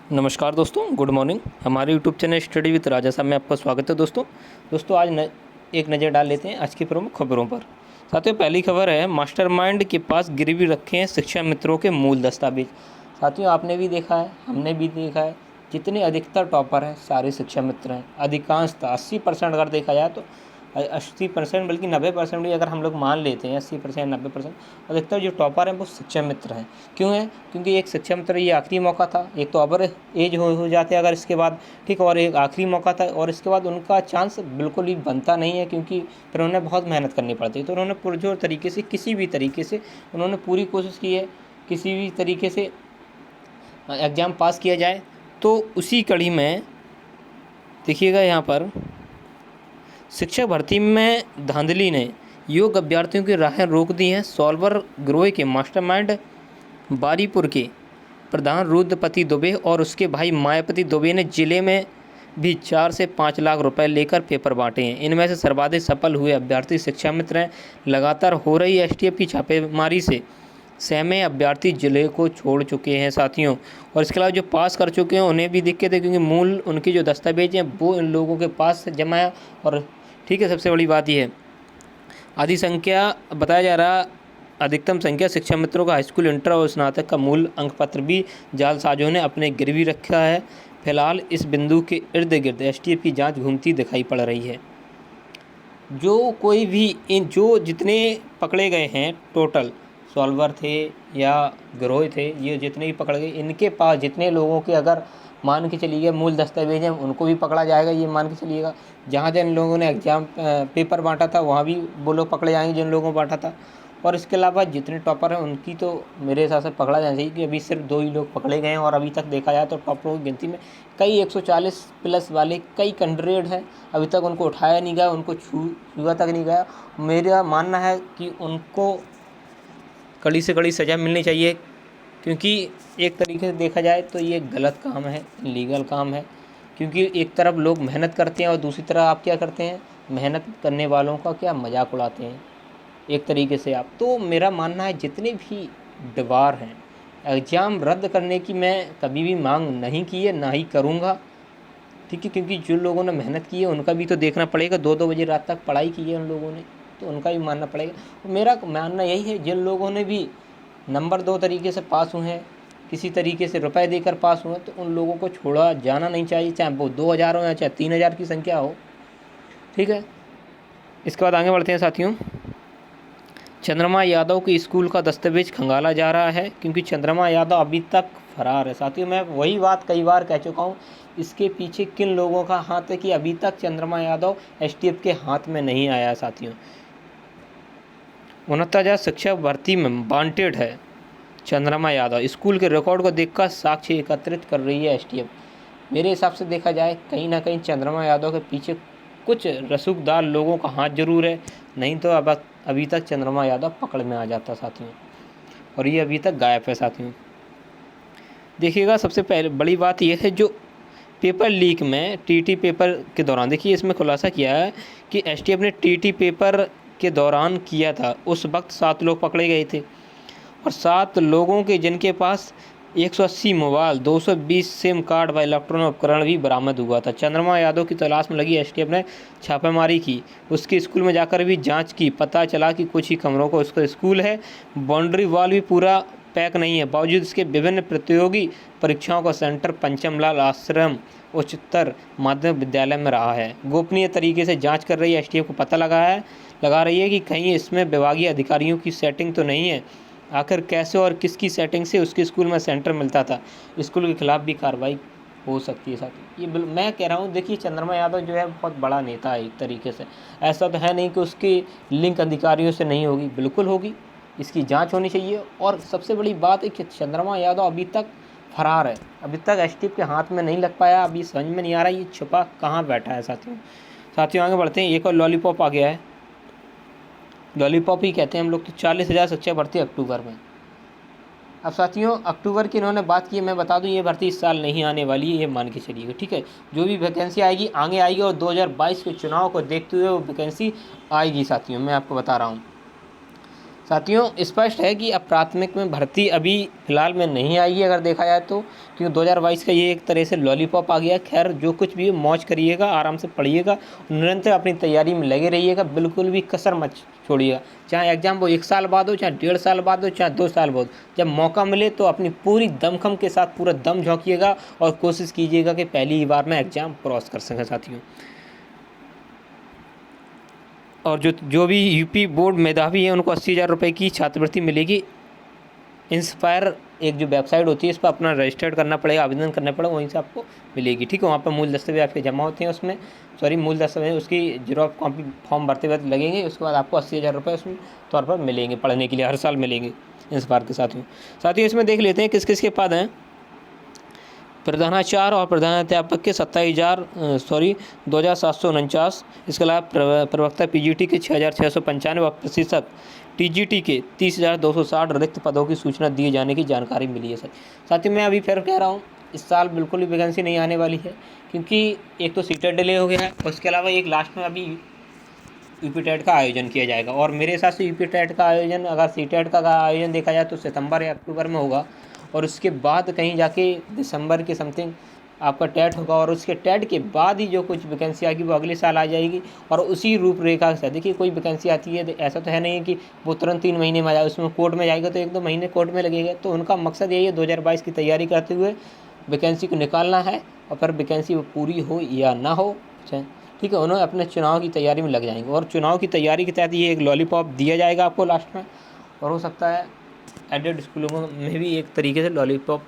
नमस्कार दोस्तों, good morning. हमारे यूट्यूब चैनल स्टडी विद राजा साहब में आपका स्वागत है। दोस्तों आज एक नज़र डाल लेते हैं आज की प्रमुख खबरों पर। साथियों, पहली खबर है, मास्टरमाइंड के पास गिरवी रखे हैं शिक्षा मित्रों के मूल दस्तावेज। साथियों, आपने भी देखा है, हमने भी देखा है, जितने अधिकतर टॉपर हैं सारे शिक्षा मित्र हैं। अधिकांशतः 80% अगर देखा जाए तो 80% बल्कि 90% भी अगर हम लोग मान लेते हैं, 80% 90% अधिकतर जो टॉपर हैं वो शिक्षा मित्र हैं। क्यों है? क्योंकि एक शिक्षा मित्र ये आखिरी मौका था, एक तो ओवर एज हो जाते अगर इसके बाद, ठीक, और एक आखिरी मौका था और इसके बाद उनका चांस बिल्कुल ही बनता नहीं है, क्योंकि फिर उन्हें बहुत मेहनत करनी पड़ती है। तो उन्होंने पुरजोर तरीके से, किसी भी तरीके से उन्होंने पूरी कोशिश की है, किसी भी तरीके से एग्ज़ाम पास किया जाए। तो उसी कड़ी में देखिएगा, यहाँ पर शिक्षक भर्ती में धांधली ने योग्य अभ्यर्थियों की राहें रोक दी हैं। सॉल्वर गिरोह के मास्टरमाइंड बारीपुर के प्रधान रुद्रपति दुबे और उसके भाई मायापति दुबे ने जिले में भी 4 से 5 लाख रुपए लेकर पेपर बांटे हैं। इनमें से सर्वाधिक सफल हुए अभ्यर्थी शिक्षा मित्र हैं। लगातार हो रही एसटीएफ की छापेमारी से सहमे अभ्यर्थी जिले को छोड़ चुके हैं साथियों। और इसके अलावा जो पास कर चुके हैं उन्हें भी दिक्कत है, क्योंकि मूल उनके जो दस्तावेज हैं वो इन लोगों के पास जमा है। और ठीक है, सबसे बड़ी बात यह है, आधी संख्या बताया जा रहा, अधिकतम संख्या शिक्षा मित्रों का हाईस्कूल, इंटर और स्नातक का मूल अंक पत्र भी जालसाजों ने अपने गिरवी रखा है। फिलहाल इस बिंदु के इर्द गिर्द एसटीएफ की जांच घूमती दिखाई पड़ रही है। जो कोई भी जो जितने पकड़े गए हैं, टोटल सॉल्वर थे या गिरोह थे, ये जितने भी पकड़ गए, इनके पास जितने लोगों के अगर मान के चलिए मूल दस्तावेज हैं उनको भी पकड़ा जाएगा। ये मान के चलिएगा जहाँ जिन लोगों ने एग्ज़ाम पेपर बांटा था वहाँ भी वो लोग पकड़े जाएंगे जिन लोगों को बांटा था। और इसके अलावा जितने टॉपर हैं उनकी तो मेरे हिसाब से पकड़ा जाना चाहिए, कि अभी सिर्फ 2 ही लोग पकड़े गए हैं। और अभी तक देखा जाए तो टॉपरों की गिनती में कई 140 प्लस वाले कई कैंडिडेट हैं, अभी तक उनको उठाया नहीं गया, उनको छुआ तक नहीं गया। मेरा मानना है कि उनको कड़ी से कड़ी सज़ा मिलनी चाहिए, क्योंकि एक तरीके से देखा जाए तो ये गलत काम है, लीगल काम है। क्योंकि एक तरफ लोग मेहनत करते हैं और दूसरी तरफ आप क्या करते हैं, मेहनत करने वालों का क्या मजाक उड़ाते हैं एक तरीके से आप। तो मेरा मानना है जितने भी दबार हैं, एग्ज़ाम रद्द करने की मैं कभी भी मांग नहीं की है, ना ही करूँगा, ठीक है। क्योंकि जो लोगों ने मेहनत की है उनका भी तो देखना पड़ेगा। 2-2 बजे रात तक पढ़ाई की है उन लोगों ने, तो उनका भी मानना पड़ेगा। मेरा मानना यही है, जिन लोगों ने भी नंबर 2 तरीके से पास हुए हैं, किसी तरीके से रुपए देकर पास हुए हैं, तो उन लोगों को छोड़ा जाना नहीं चाहिए, चाहे वो 2000 हो या चाहे 3000 की संख्या हो, ठीक है। इसके बाद आगे बढ़ते हैं साथियों। चंद्रमा यादव के स्कूल का दस्तावेज खंगाला जा रहा है, क्योंकि चंद्रमा यादव अभी तक फरार है। साथियों, मैं वही बात कई बार कह चुका हूँ, इसके पीछे किन लोगों का हाथ है कि अभी तक चंद्रमा यादव एसटीएफ के हाथ में नहीं आया। साथियों, 69,000 शिक्षक भर्ती में वांटेड है चंद्रमा यादव। स्कूल के रिकॉर्ड को देखकर साक्ष्य एकत्रित कर रही है एसटीएफ। मेरे हिसाब से देखा जाए, कहीं ना कहीं चंद्रमा यादव के पीछे कुछ रसूखदार लोगों का हाथ जरूर है, नहीं तो अब अभी तक चंद्रमा यादव पकड़ में आ जाता साथियों, और ये अभी तक गायब है साथियों। देखिएगा, सबसे पहले बड़ी बात यह है, जो पेपर लीक में टीटी पेपर के दौरान, देखिए इसमें खुलासा किया है कि एसटीएफ ने टीटी पेपर के दौरान किया था। उस वक्त 7 लोग पकड़े गए थे, और 7 लोगों के जिनके पास 180 मोबाइल, 220 सिम कार्ड व इलेक्ट्रॉनिक उपकरण भी बरामद हुआ था। चंद्रमा यादव की तलाश में लगी एसटीएफ ने छापेमारी की, उसके स्कूल में जाकर भी जांच की। पता चला कि कुछ ही कमरों को उसका स्कूल है, बाउंड्री वॉल भी पूरा पैक नहीं है। बावजूद इसके विभिन्न प्रतियोगी परीक्षाओं का सेंटर पंचमलाल आश्रम उच्चतर माध्यमिक विद्यालय में रहा है। गोपनीय तरीके से जाँच कर रही एसटीएफ को पता लगा रही है कि कहीं इसमें विभागीय अधिकारियों की सेटिंग तो नहीं है। आखिर कैसे और किसकी सेटिंग से उसके स्कूल में सेंटर मिलता था, स्कूल के खिलाफ भी कार्रवाई हो सकती है साथी। ये मैं कह रहा हूँ, देखिए चंद्रमा यादव जो है बहुत बड़ा नेता है एक तरीके से, ऐसा तो है नहीं कि उसकी लिंक अधिकारियों से नहीं होगी, बिल्कुल होगी, इसकी जांच होनी चाहिए। और सबसे बड़ी बात है कि चंद्रमा यादव अभी तक फरार है, अभी तक एसटीएफ के हाथ में नहीं लग पाया। अभी समझ में नहीं आ रहा ये छुपा कहाँ बैठा है साथियों। आगे बढ़ते हैं। एक और लॉलीपॉप आ गया है, लॉलीपॉप ही कहते हैं हम लोग, तो 40,000 शिक्षक भर्ती अक्टूबर में। अब साथियों, अक्टूबर की इन्होंने बात की, मैं बता दूं ये भर्ती इस साल नहीं आने वाली है, ये मान के चलिएगा, ठीक है। जो भी वैकेंसी आएगी आगे आएगी, और 2022 के चुनाव को देखते हुए वो वैकेंसी आएगी साथियों, मैं आपको बता रहा हूँ। साथियों स्पष्ट है कि अब प्राथमिक में भर्ती अभी फ़िलहाल में नहीं आएगी अगर देखा जाए तो, क्योंकि 2022 का ये एक तरह से लॉलीपॉप आ गया। खैर जो कुछ भी मौज करिएगा, आराम से पढ़िएगा, निरंतर अपनी तैयारी में लगे रहिएगा, बिल्कुल भी कसर मत छोड़िएगा। चाहे एग्ज़ाम वो 1 साल बाद हो, चाहे 1.5 साल बाद हो, चाहे 2 साल बाद, जब मौका मिले तो अपनी पूरी दमखम के साथ पूरा दम झोंकिएगा और कोशिश कीजिएगा कि पहली ही बार में एग्ज़ाम क्रॉस कर सकें साथियों। और जो भी यूपी बोर्ड मेधावी हैं उनको 80,000 रुपये की छात्रवृत्ति मिलेगी। इंस्पायर एक जो वेबसाइट होती है, इस पर अपना रजिस्टर्ड करना पड़ेगा, आवेदन करना पड़ेगा, वहीं से आपको मिलेगी। ठीक है, वहाँ पर मूल दस्तावेज आपके जमा होते हैं, उसमें मूल दस्तावेज उसकी जेरॉक्स कॉपी फॉर्म भरते वक्त लगेंगे। उसके बाद आपको 80,000 रुपये उसमें तौर पर मिलेंगे, पढ़ने के लिए हर साल मिलेंगे इंस्पायर के साथियों। इसमें देख लेते हैं किस किस के पद हैं। प्रधानाचार्य और प्रधानाध्यापक के 2,749। इसके अलावा प्रवक्ता पीजीटी के 6,695 और प्रतिशत टीजीटी के 30,260 रिक्त पदों की सूचना दिए जाने की जानकारी मिली है। साथियों मैं अभी फिर कह रहा हूँ, इस साल बिल्कुल भी वैकेंसी नहीं आने वाली है, क्योंकि एक तो सीटेट डिले हो गया है, उसके अलावा एक लास्ट में अभी यूपी टेट का आयोजन किया जाएगा। और मेरे हिसाब से यूपी टेट का आयोजन, अगर सीटेट का आयोजन देखा जाए तो सितंबर या अक्टूबर में होगा, और उसके बाद कहीं जाके दिसंबर के समथिंग आपका टेट होगा, और उसके टेट के बाद ही जो कुछ वैकेंसी आएगी वो अगले साल आ जाएगी। और उसी रूपरेखा से देखिए, कोई वैकेंसी आती है ऐसा तो है नहीं कि वो तुरंत 3 महीने में आ जाए, उसमें कोर्ट में जाएगा तो 1-2 महीने कोर्ट में लगेगा। तो उनका मकसद यही है 2022 की तैयारी करते हुए वैकेंसी को निकालना है, और फिर वैकेंसी वो पूरी हो या ना हो, ठीक है, उन्होंने अपने चुनाव की तैयारी में लग जाएंगे। और चुनाव की तैयारी के तहत ये एक लॉलीपॉप दिया जाएगा आपको लास्ट में, और हो सकता है एडेड स्कूलों में भी एक तरीके से लॉलीपॉप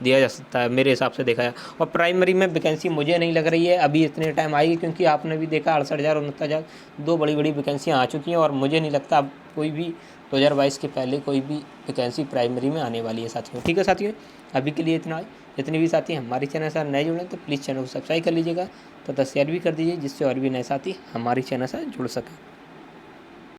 दिया जा सकता है मेरे हिसाब से देखा जाए। और प्राइमरी में वैकेंसी मुझे नहीं लग रही है अभी इतने टाइम आएगी, क्योंकि आपने भी देखा 68,000 और 69,000 2 बड़ी बड़ी वैकेंसियाँ आ चुकी हैं, और मुझे नहीं लगता अब कोई भी 2022 के पहले कोई भी वैकेंसी प्राइमरी में आने वाली है साथियों। ठीक है साथियों, अभी के लिए इतना। जितने भी साथी हमारे चैनल से नए जुड़े तो प्लीज़ चैनल को सब्सक्राइब कर लीजिएगा तथा शेयर भी कर दीजिए, जिससे और भी नए साथी हमारे चैनल से जुड़ सकें।